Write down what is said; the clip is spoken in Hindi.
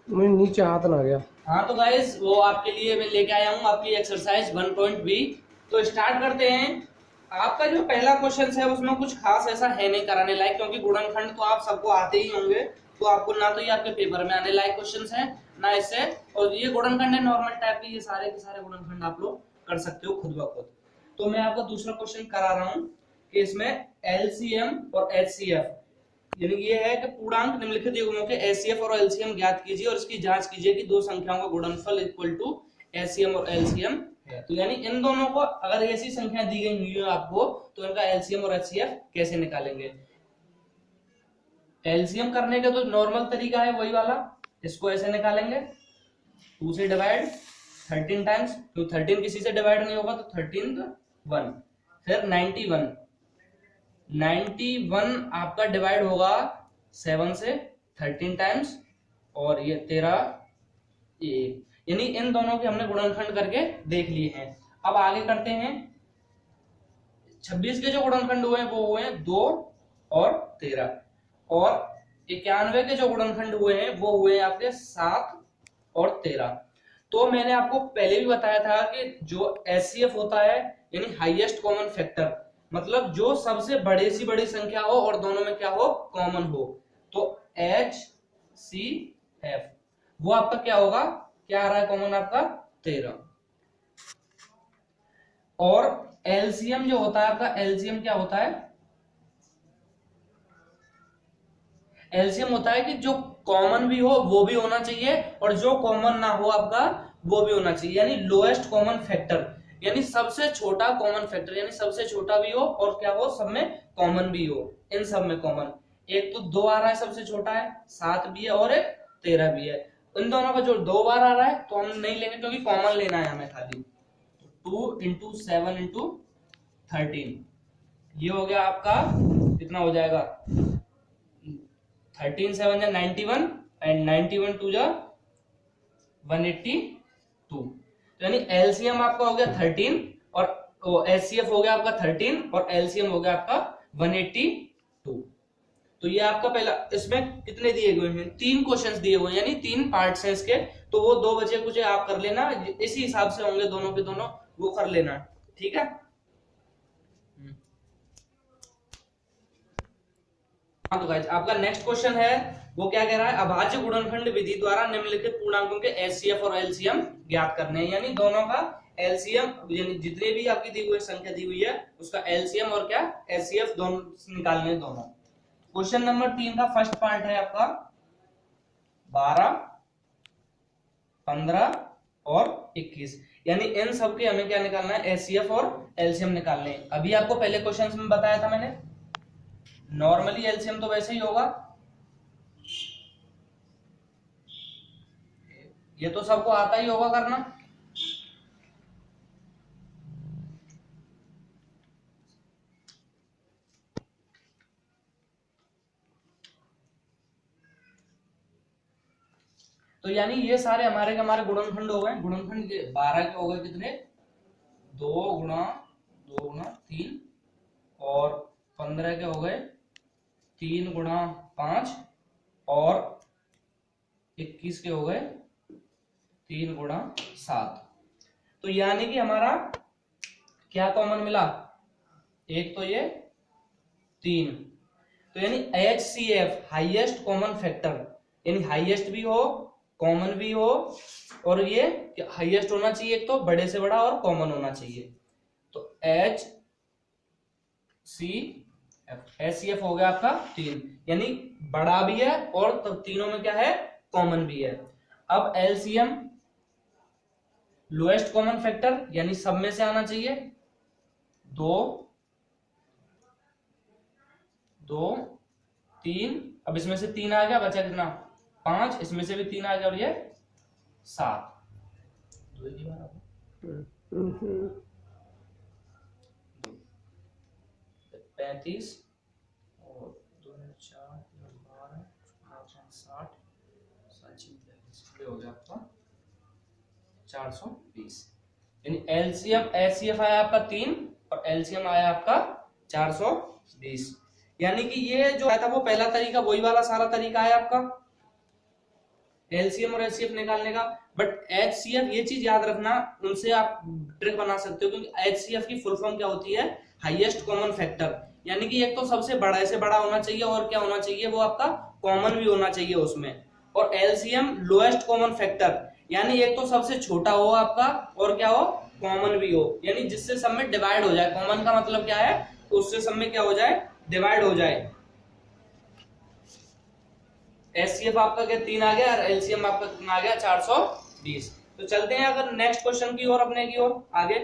मुझे नीचे हाथ ना गया। हाँ तो गाइस वो आपके लिए मैं लेके आया हूँ आपकी एक्सरसाइज 1.b। तो स्टार्ट करते हैं। आपका जो पहला क्वेश्चन है उसमें कुछ खास ऐसा है नहीं कराने लायक, क्योंकि गुणनखंड तो आप सबको आते ही होंगे। तो आपको ना तो ये आपके पेपर में आने लायक क्वेश्चन है ना इससे। और ये गुणनखंड है नॉर्मल टाइप के, ये सारे के सारे गुणनखंड आप लोग कर सकते हो खुद ब खुद। तो मैं आपको दूसरा क्वेश्चन करा रहा हूँ कि इसमें एलसीएम और एचसीएफ, यानी ये है कि पूर्णांक निम्नलिखित युग्मों के एचसीएफ और एलसीएम ज्ञात कीजिए और इसकी जांच कीजिए कि दो संख्याओं का गुणनफल इक्वल टू एचसीएम और एलसीएम है। तो यानी इन दोनों को अगर ऐसी संख्या दी गई हुई है आपको, तो इनका एलसीएम और एचसीएफ कैसे निकालेंगे। एलसीएम करने का तो नॉर्मल तरीका है वही वाला, इसको ऐसे निकालेंगे 2 से डिवाइड 13 टाइम्स, तो 13 किसी से डिवाइड नहीं होगा तो 13 1, फिर 91 आपका डिवाइड होगा 7 से 13 टाइम्स, और ये 13 1, यानी इन दोनों के हमने गुणनखंड करके देख लिए हैं। अब आगे करते हैं। 26 के जो गुणनखंड हुए हैं वो हुए हैं 2 और 13, और 91 के जो गुणनखंड हुए हैं वो हुए हैं आपके 7 और 13। तो मैंने आपको पहले भी बताया था कि जो एचसीएफ होता है यानी हाईएस्ट कॉमन फैक्टर, मतलब जो सबसे बड़े सी बड़ी संख्या हो और दोनों में क्या हो, कॉमन हो, तो एच सी एफ वो आपका क्या होगा, क्या आ रहा है कॉमन आपका 13। और एलसीएम जो होता है आपका, एलसीएम क्या होता है, एलसीएम होता है कि जो कॉमन भी हो वो भी होना चाहिए और जो कॉमन ना हो आपका वो भी होना चाहिए, यानी लोएस्ट कॉमन फैक्टर, यानी सबसे छोटा कॉमन फैक्टर, यानी सबसे छोटा भी हो और क्या हो, सब में कॉमन भी हो। इन सब में कॉमन एक तो 2 आ रहा है, सबसे छोटा है, 7 भी है और एक 13 भी है। इन दोनों का जो 2 बार आ रहा है तो हम नहीं लेंगे क्योंकि कॉमन लेना है हमें खाली। 2 इंटू 7 इंटू 13, ये हो गया आपका, कितना हो जाएगा, 13 7 जा 91 एंड 91 2 जा 182। यानी एलसीएम आपका हो गया 13 और एचसीएफ हो गया आपका 13 और एलसीएम हो गया आपका 182। तो ये आपका पहला, इसमें कितने दिए गए हैं, 3 क्वेश्चंस दिए हुए हैं, यानी 3 पार्ट्स हैं इसके। तो वो 2 बचे कुछ आप कर लेना, इसी हिसाब से होंगे दोनों के दोनों, वो कर लेना, ठीक है। हाँ तो गाइस आपका नेक्स्ट क्वेश्चन है वो क्या कह रहा है, अभाज्य गुणनखंड विधि द्वारा निम्नलिखित पूर्णांकों के एचसीएफ और एलसीएम ज्ञात करने हैं, यानी दोनों का एलसीएम, यानी जितने भी आपकी दी हुई संख्या दी हुई है उसका एलसीएम और क्या एचसीएफ दोनों निकालने हैं दोनों। क्वेश्चन नंबर 3 का फर्स्ट पार्ट है आपका 12 15 और 21, यानी इन सबके हमें क्या निकालना है, एचसीएफ और एलसीएम निकालने हैं। अभी आपको पहले क्वेश्चन में बताया था मैंने, नॉर्मली एलसीएम तो वैसे ही होगा, ये तो सबको आता ही होगा करना। तो यानी ये सारे हमारे गुणनखंड हो गए, गुणनखंड 12 के हो गए कितने, 2 गुणा 2 गुणा 3, और 15 के हो गए 3 गुणा 5, और 21 के हो गए 3 गुणा 7। तो यानी कि हमारा क्या कॉमन मिला, एक तो ये 3, तो यानी HCF हाईएस्ट कॉमन फैक्टर, यानी हाईएस्ट भी हो कॉमन भी हो, और ये हाईएस्ट होना चाहिए एक तो बड़े से बड़ा और कॉमन होना चाहिए। तो HCF हो गया आपका 3, यानी बड़ा भी है और तब तीनों में क्या है, कॉमन भी है। अब एलसीएम लोएस्ट कॉमन फैक्टर, यानी सब में से आना चाहिए, 2 2 3, अब इसमें से 3 आ गया, बचा कितना 5, इसमें से भी 3 आ गया, और ये 7, 35 और 2 4 12 60 7 हो गया आपका 420, यानी एलसीएम एचसीएफ आया आपका 3 और एलसीएम आया आपका 420। यानी कि ये जो आया था वो पहला तरीका, वही वाला सारा तरीका है आपका। एलसीएम और एचसीएफ निकालने का। बट एचसीएफ, ये चीज याद रखना, उनसे आप ट्रिक बना सकते हो, क्योंकि एचसीएफ की फुल फॉर्म क्या होती है, हाईएस्ट कॉमन फैक्टर, यानी कि एक तो सबसे बड़ा से बड़ा होना चाहिए और क्या होना चाहिए, वो आपका कॉमन भी होना चाहिए उसमें। और एलसीएम लोएस्ट कॉमन फैक्टर, यानी एक तो सबसे छोटा हो आपका और क्या हो, कॉमन भी हो, यानी जिससे सब में डिवाइड हो जाए। कॉमन का मतलब क्या है, तो उससे सब में क्या हो जाए, डिवाइड हो जाए। एचसीएफ आपका क्या 3 आ गया और एलसीएम आपका कितना आ गया 420। तो चलते हैं अगर नेक्स्ट क्वेश्चन की ओर, अपने की ओर आगे।